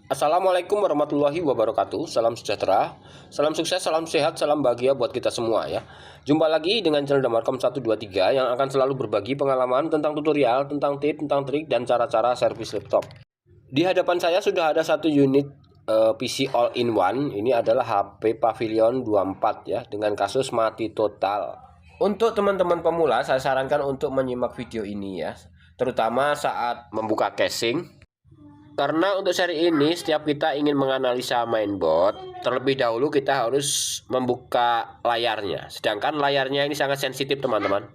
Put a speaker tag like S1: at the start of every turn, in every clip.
S1: Assalamualaikum warahmatullahi wabarakatuh. Salam sejahtera, salam sukses, salam sehat, salam bahagia buat kita semua ya. Jumpa lagi dengan channel Damarkom 123 yang akan selalu berbagi pengalaman tentang tutorial, tentang tips, tentang trik, dan cara-cara servis laptop. Di hadapan saya sudah ada satu unit PC all-in-one. Ini adalah HP Pavilion 24 ya, dengan kasus mati total. Untuk teman-teman pemula, saya sarankan untuk menyimak video ini ya, terutama saat membuka casing. Karena untuk seri ini, setiap kita ingin menganalisa mainboard, terlebih dahulu kita harus membuka layarnya. Sedangkan layarnya ini sangat sensitif, teman-teman.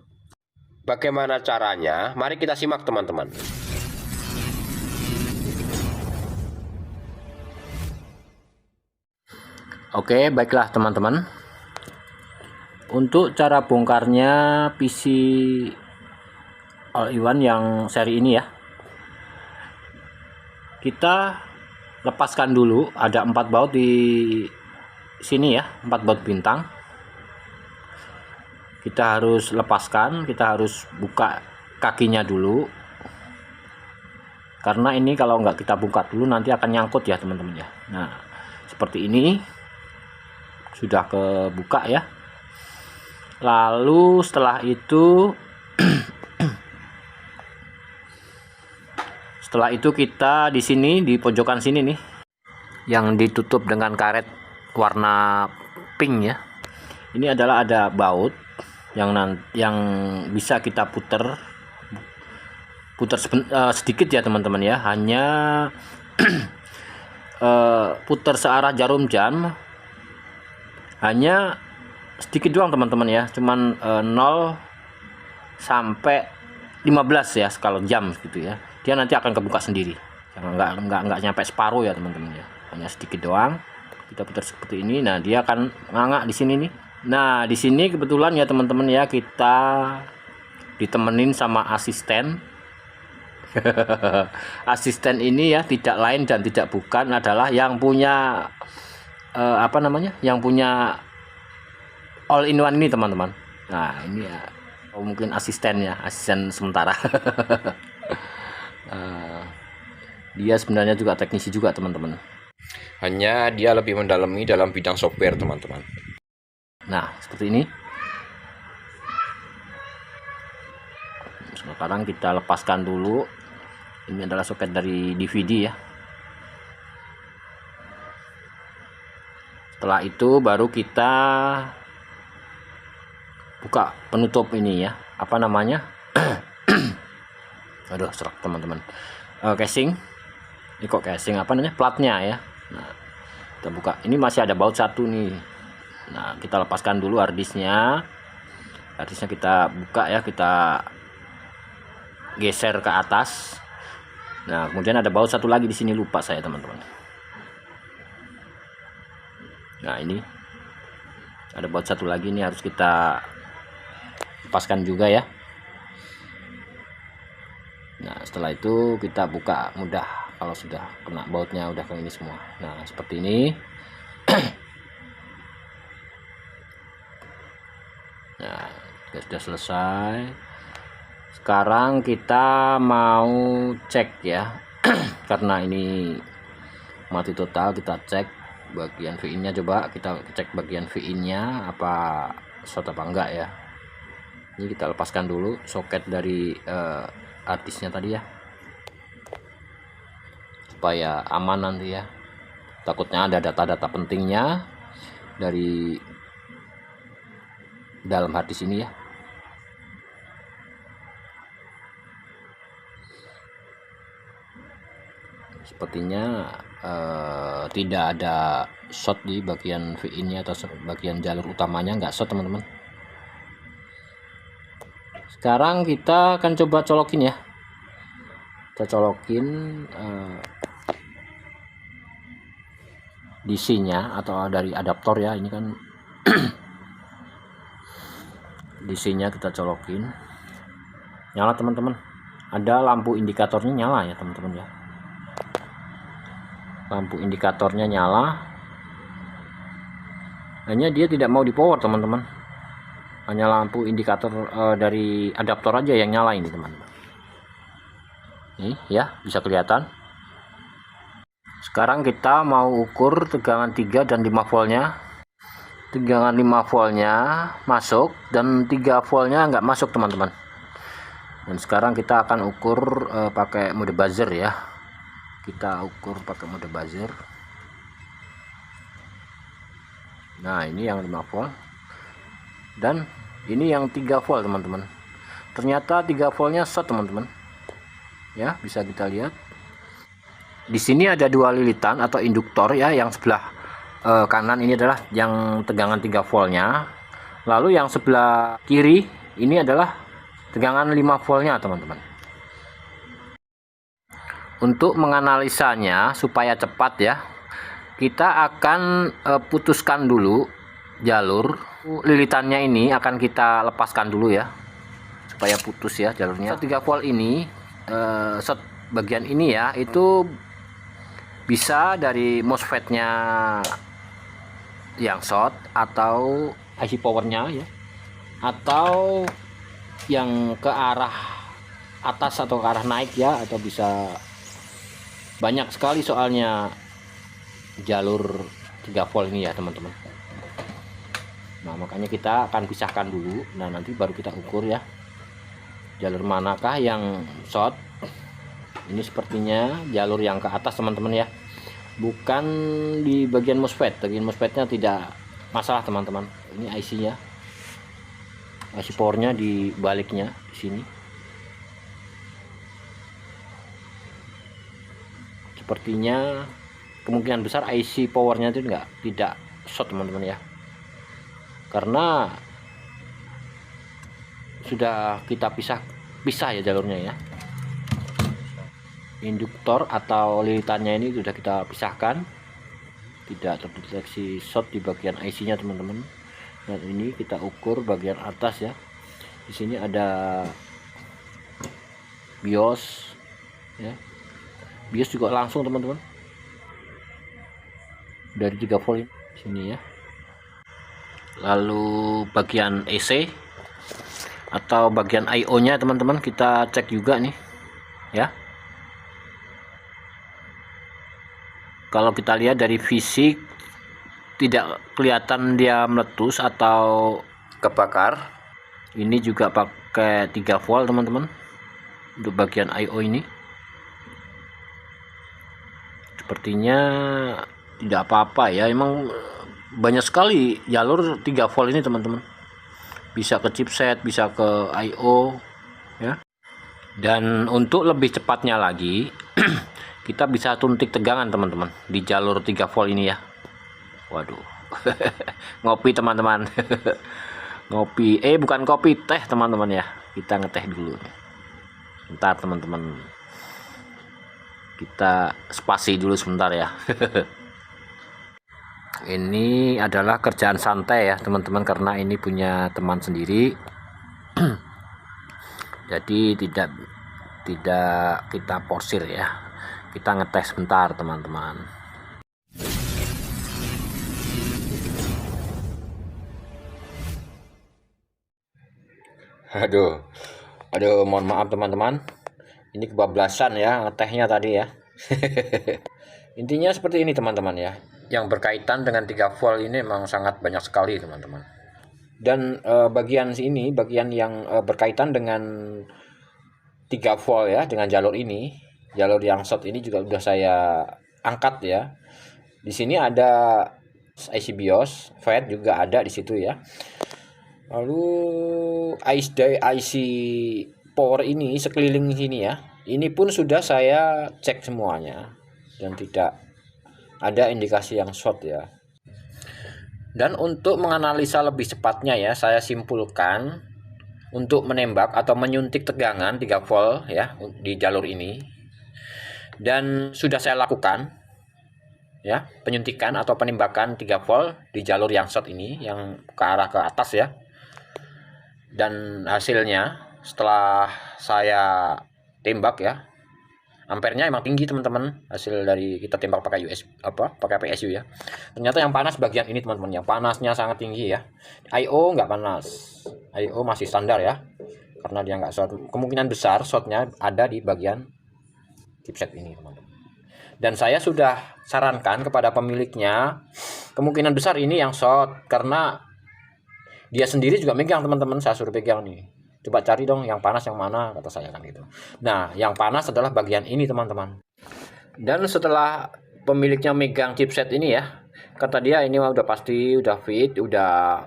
S1: Bagaimana caranya? Mari kita simak, teman-teman.
S2: Oke, baiklah teman-teman. Untuk cara bongkarnya PC all-in-one yang seri ini ya, kita lepaskan dulu. Ada 4 baut di sini ya, 4 baut bintang. Kita harus lepaskan, kita harus buka kakinya dulu, karena ini kalau nggak kita buka dulu nanti akan nyangkut ya teman-teman ya. Nah, seperti ini sudah kebuka ya. Lalu setelah itu kita di sini, di pojokan sini nih, yang ditutup dengan karet warna pink ya. Ini adalah ada baut yang bisa kita putar sedikit ya teman-teman ya. Hanya putar searah jarum jam, hanya sedikit doang teman-teman ya, cuman 0 sampai 15 ya kalau jam gitu ya. Dia nanti akan kebuka sendiri, nggak nyampe separuh ya teman-teman ya, hanya sedikit doang. Kita putar seperti ini. Nah, dia akan ngangak di sini nih. Nah, di sini kebetulan ya teman-teman ya, kita ditemenin sama asisten. Asisten ini ya tidak lain dan tidak bukan adalah yang punya yang punya all-in-one ini teman-teman. Nah, ini ya, mungkin asistennya, asisten sementara. Dia sebenarnya juga teknisi juga teman-teman.
S1: Hanya dia lebih mendalami dalam bidang software, teman-teman.
S2: Nah, seperti ini. Sekarang kita lepaskan dulu. Ini adalah soket dari DVD ya. Setelah itu baru kita buka penutup ini ya, aduh serak teman-teman, casing. Ini kok casing, platnya ya. Nah, kita buka. Ini masih ada baut satu nih. Nah, kita lepaskan dulu harddisknya. Harddisknya kita buka ya, kita geser ke atas. Nah, kemudian ada baut satu lagi di sini, lupa saya teman-teman. Nah, ini ada baut satu lagi, ini harus kita lepaskan juga ya. Nah, setelah itu kita buka mudah kalau sudah kena bautnya, udah ke ini semua. Nah, seperti ini. Nah, sudah selesai. Sekarang kita mau cek ya. Karena ini mati total, kita cek bagian VIN-nya. Coba kita cek bagian VIN-nya apa short apa enggak ya. Ini kita lepaskan dulu soket dari harddisknya tadi ya, supaya aman nanti ya. Takutnya ada data-data pentingnya dari dalam harddisk ini ya. Sepertinya tidak ada short di bagian VIN-nya atau bagian jalur utamanya, nggak short teman-teman. Sekarang kita akan coba colokin ya. Kita colokin DC-nya atau dari adaptor ya. Ini kan DC-nya kita colokin. Nyala teman-teman. Ada lampu indikatornya nyala ya teman-teman ya. Lampu indikatornya nyala. Hanya dia tidak mau di power teman-teman. Hanya lampu indikator dari adaptor aja yang nyala ini teman-teman. Ini ya, bisa kelihatan. Sekarang kita mau ukur tegangan 3 dan 5 voltnya. Tegangan 5 voltnya masuk dan 3 voltnya nggak masuk teman-teman. Dan sekarang kita akan ukur pakai mode buzzer ya. Kita ukur pakai mode buzzer. Nah, ini yang 5 volt. Dan ini yang 3 volt teman-teman. Ternyata 3 voltnya short teman-teman. Ya, bisa kita lihat. Di sini ada dua lilitan atau induktor ya, yang sebelah kanan ini adalah yang tegangan 3 voltnya. Lalu yang sebelah kiri ini adalah tegangan 5 voltnya teman-teman. Untuk menganalisanya supaya cepat ya, kita akan putuskan dulu jalur lilitannya, ini akan kita lepaskan dulu ya supaya putus ya jalurnya. 3 volt ini short bagian ini ya, itu bisa dari MOSFET-nya yang short atau IC powernya ya, atau yang ke arah atas atau ke arah naik ya, atau bisa banyak sekali soalnya jalur 3 volt ini ya teman-teman. Nah, makanya kita akan pisahkan dulu. Nah, nanti baru kita ukur ya jalur manakah yang short. Ini sepertinya jalur yang ke atas teman-teman ya, bukan di bagian MOSFET. Bagian MOSFET-nya tidak masalah teman-teman. Ini IC-nya, IC powernya di baliknya di sini. Sepertinya kemungkinan besar IC powernya itu tidak short teman-teman ya, karena sudah kita pisah ya jalurnya ya. Induktor atau lilitannya ini sudah kita pisahkan, tidak terdeteksi short di bagian IC-nya teman-teman. Dan ini kita ukur bagian atas ya. Di sini ada BIOS ya. BIOS juga langsung teman-teman dari 3 volt sini ya. Lalu bagian EC atau bagian IO-nya teman-teman kita cek juga nih ya. Kalau kita lihat dari fisik tidak kelihatan dia meletus atau kebakar. Ini juga pakai 3 volt teman-teman untuk bagian IO ini. Sepertinya tidak apa-apa ya, emang banyak sekali jalur 3 volt ini teman-teman. Bisa ke chipset, bisa ke IO ya. Dan untuk lebih cepatnya lagi kita bisa tuntik tegangan teman-teman di jalur 3 volt ini ya. Waduh. Ngopi teman-teman. Ngopi, bukan kopi, teh teman-teman ya. Kita ngeteh dulu. Bentar teman-teman. Kita spasi dulu sebentar ya. Ini adalah kerjaan santai ya teman-teman, karena ini punya teman sendiri. Jadi tidak kita porsir ya. Kita ngetes sebentar teman-teman.
S1: Aduh, mohon maaf teman-teman. Ini kebablasan ya ngetehnya tadi ya. Intinya seperti ini teman-teman ya. Yang berkaitan dengan 3 volt ini memang sangat banyak sekali teman-teman. Dan bagian sini, bagian yang berkaitan dengan 3 volt ya, dengan jalur ini, jalur yang short ini juga sudah saya angkat ya. Di sini ada IC BIOS, FET juga ada di situ ya. Lalu IC power ini sekeliling sini ya. Ini pun sudah saya cek semuanya dan tidak ada indikasi yang short ya. Dan untuk menganalisa lebih cepatnya ya, saya simpulkan untuk menembak atau menyuntik tegangan 3 volt ya di jalur ini. Dan sudah saya lakukan ya, penyuntikan atau penembakan 3 volt di jalur yang short ini, yang ke arah ke atas ya. Dan hasilnya setelah saya tembak ya, ampernya emang tinggi teman-teman, hasil dari kita tembak pakai pakai PSU ya. Ternyata yang panas bagian ini teman-teman, yang panasnya sangat tinggi ya. IO nggak panas, IO masih standar ya, karena dia nggak short. Kemungkinan besar shortnya ada di bagian chipset ini teman-teman.
S2: Dan saya sudah sarankan kepada pemiliknya, kemungkinan besar ini yang short karena dia sendiri juga megang, teman-teman. Saya suruh pegang nih, coba cari dong yang panas yang mana, kata saya kan gitu. Nah, yang panas adalah bagian ini, teman-teman. Dan setelah pemiliknya megang chipset ini ya, kata dia ini udah pasti, udah fit, udah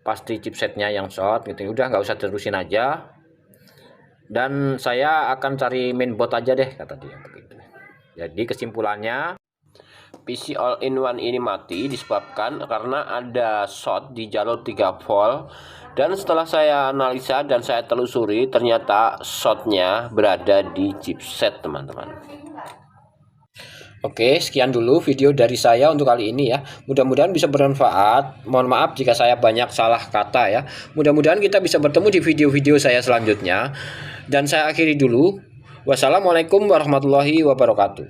S2: pasti chipsetnya yang short gitu. Udah nggak usah terusin aja. Dan saya akan cari mainboard aja deh, kata dia begitu. Jadi kesimpulannya, PC all-in-one ini mati disebabkan karena ada short di jalur 3 volt. Dan setelah saya analisa dan saya telusuri, ternyata shortnya berada di chipset, teman-teman. Oke, sekian dulu video dari saya untuk kali ini ya. Mudah-mudahan bisa bermanfaat. Mohon maaf jika saya banyak salah kata ya. Mudah-mudahan kita bisa bertemu di video-video saya selanjutnya. Dan saya akhiri dulu. Wassalamualaikum warahmatullahi wabarakatuh.